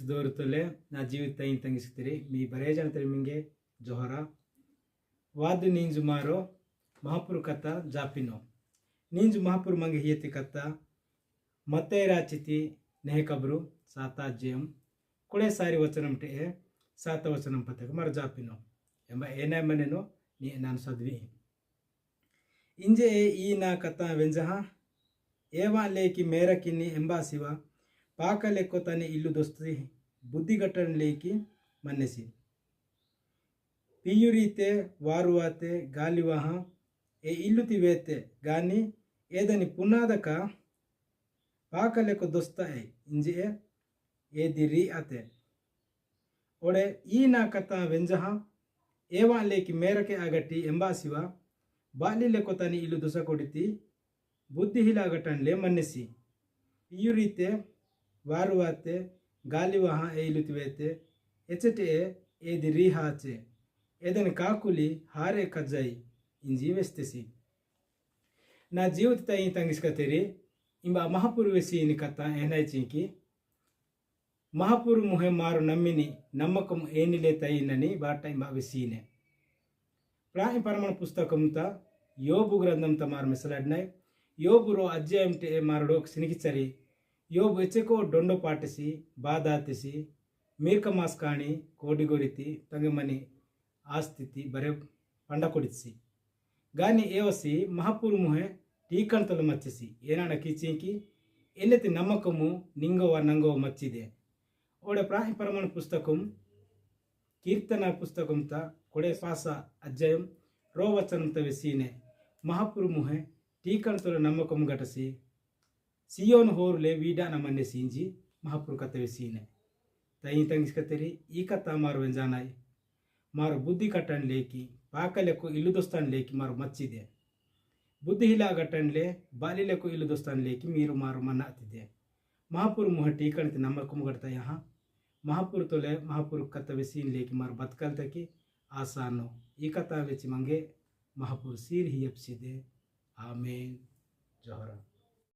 ದೋರುತ್ತಲೆ ನಾ ಜೀವಿತ ಇನ್ ತಂಗಿಸ್ತೀರಿ ಮೀ ಬರೇ ಜನತರಿ ಮಿಂಗೆ ಜೋಹರ ವಾದು ನೀಂಜು ಮಾರೋ ಮಹಾಪುರು ಕಥ ಜಾಪಿನೋ ನೀಂಜು ಮಹಾಪುರು ಮಂಗೆ ಹಿಯತಿ ಕಥ ಮತ್ತೆ ರಾಚಿತಿ ನೆಹ ಕಬ್ರು ಸಾತಾಜ್ಯಂ ಕುಳೆ ಸಾರಿ ವಚನಂ ಟೆ ಸಾತ ವಚನಂ ಪತಕ ಮರ ಜಾಪಿನೋ ಎಂಬ ಏನೇ ಮನೆನೋ ನೀ ನಾನು ಸದ್ವಿ ಇಂಜೆ ಈ ನಾ ಕಥ ವೆಂಜಹ ಏವಾ ಲೇಕಿ ಮೇರ ಕಿನ್ನಿ ಎಂಬ ಶಿವ ಪಾಕ ಲೆಕ್ಕೋತಾನೆ ಇಲ್ಲು ದೋಸ್ತಿ ಬುದ್ಧಿಗಟ್ಟನ ಲೇಕಿ ಮನ್ನೆಸಿ ಪಿಯುರೀತೆ ವಾರುವಾತೆ ಗಾಲಿವಾಹ ಎ ಇಲ್ಲುತಿ ವೇತೆ ಗಾನಿ ಏದನಿ ಪುನಾದಕ ಪಾಕ ಲೆಕ್ಕ ದೋಸ್ತ ಇಂಜೆ ಏದಿ ರೀ ಅತೆ ಒಡೆ ಈ ನಾ ಕಥ ವೆಂಜಹ ಏವಾ ಲೇಕಿ ಮೇರಕೆ ಆಗಟ್ಟಿ ಎಂಬ ಶಿವ ಬಾಲಿ ಲೆಕ್ಕೋತಾನೆ ಇಲ್ಲು ದೊಸ ಕೊಡಿತಿ ಬುದ್ಧಿ ಹಿಲಾಗಟ್ಟನ್ಲೆ ಮನ್ನೆಸಿ ಪಿಯುರೀತೆ ವಾರುವಾತೆ ಗಾಲಿವಾಹ ಏಲುತಿವೇತೆ ಎಚಟೆ ಏದಿ ರೀಹಾಚೆ ಏದನ್ ಕಾಕುಲಿ ಹಾರೆ ಕಜ್ಜಾಯಿ ಇಂಜಿ ವೆಸ್ತೆಸಿ ನಾ ಜೀವತ ತಾಯಿ ತಂಗಿಸ್ಕತೇರಿ ಇಂಬ ಮಹಾಪುರು ವೆಸಿನಿ ಕಥ ಏನಾಯ್ ಚಿಂಕಿ ಮಹಾಪುರು ಮುಹೆ ಮಾರು ನಮ್ಮಿನಿ ನಮ್ಮಕಂ ಏನಿಲೆ ತಾಯಿನನಿ ಬಾಟ ಇಂಬ ವೆಸೀನೆ ಪ್ರಾಣಿ ಪರಮಾಣ ಪುಸ್ತಕಂತ ಯೋಬು ಗ್ರಂಥಂತ ಮಾರು ಮೆಸಲಾಡ್ನಾಯ್ ಯೋಬುರೋ ಅಜ್ಜಾಯಂಟೆ ಮಾರಡೋಕ್ ಸಿನಿಕಿಚರಿ ಯೋಬು ಎಚ್ಚೆಕೋ ಡೊಂಡೊ ಪಾಟಿಸಿ ಬಾದಾತಿಸಿ ಮೀರ್ಕ ಮಾಸ್ ಕಾಣಿ ಕೋಡಿಗೊರಿತಿ ತಂಗೆ ಮನಿ ಆಸ್ತಿತಿ ಬರೆ ಪಂಡ ಕೊಡಿಸಿ ಗಾನಿ ಏವಸಿ ಮಹಾಪುರು ಮುಹೆ ಟೀಕಂತಲು ಮಚ್ಚಿಸಿ ಏನಾಣ ಕಿಚಿಂಕಿ ಎಲ್ಲೆತಿ ನಮ್ಮಕಮು ನಿಂಗವ ನಂಗವ ಮಚ್ಚಿದೆ ಓಡೆ ಪ್ರಾಣಿ ಪರಮಾಣ ಪುಸ್ತಕಂ ಕೀರ್ತನ ಪುಸ್ತಕಂತ ಕೊಡೆ ಪಾಸ ಅಜ್ಜಯಂ ರೋವಚನಂತ ವೆಸೀನೆ ಮಹಾಪುರು ಮುಹೆ ಟೀಕಂತಲು ನಮ್ಮಕಂ ಘಟಸಿ ಸಿಯೋನ್ ಹೋರ್ಲೆ ವೀಡಾ ನಮನ್ನೆ ಸೀಂಜಿ ಮಹಾಪುರು ಕಥೆ ಸೀನೆ ತೈ ತಂಗಿಸ್ಕತ್ತೇರಿ ಈ ಕಥ ಮಾರು ವೆಂಜಾನಾಯ್ ಮಾರು ಬುದ್ಧಿ ಕಟ್ಟನ್ ಲೇಕಿ ಪಾಕಲೆಕ್ಕು ಇಲ್ಲು ದೋಸ್ತಾನ್ ಲೇಕಿ ಮಾರು ಮಚ್ಚಿದೆ ಬುದ್ಧಿ ಹಿಲಾ ಗಟ್ಟನ್ಲೆ ಬಾಲಿಲೆಕ್ಕು ಇಲ್ಲು ದೋಸ್ತಾನ್ ಲೇಕಿ ಮೀರು ಮಾರು ಮನ್ನ ಅತ್ತಿದೆ ಮಹಾಪುರು ಮುಹ ಟೀಕಣತಿ ನಮ್ಮ ಕುಮಗಡ್ತ ಯಹ ಮಹಾಪುರು ತೊಲೆ ಮಹಾಪುರು ಕಥ ಸೀನ್ ಲೇಕಿ ಮಾರು ಬತ್ಕಲ್ ತಕಿ ಆಸಾನು ಈ ಕಥಾ ವೆಚ್ಚಿ ಮಂಗೆ ಮಹಾಪುರು ಸೀರ್ ಹಿಯಪ್ಸಿದೆ ಆಮೇನ್ ಜೋಹರ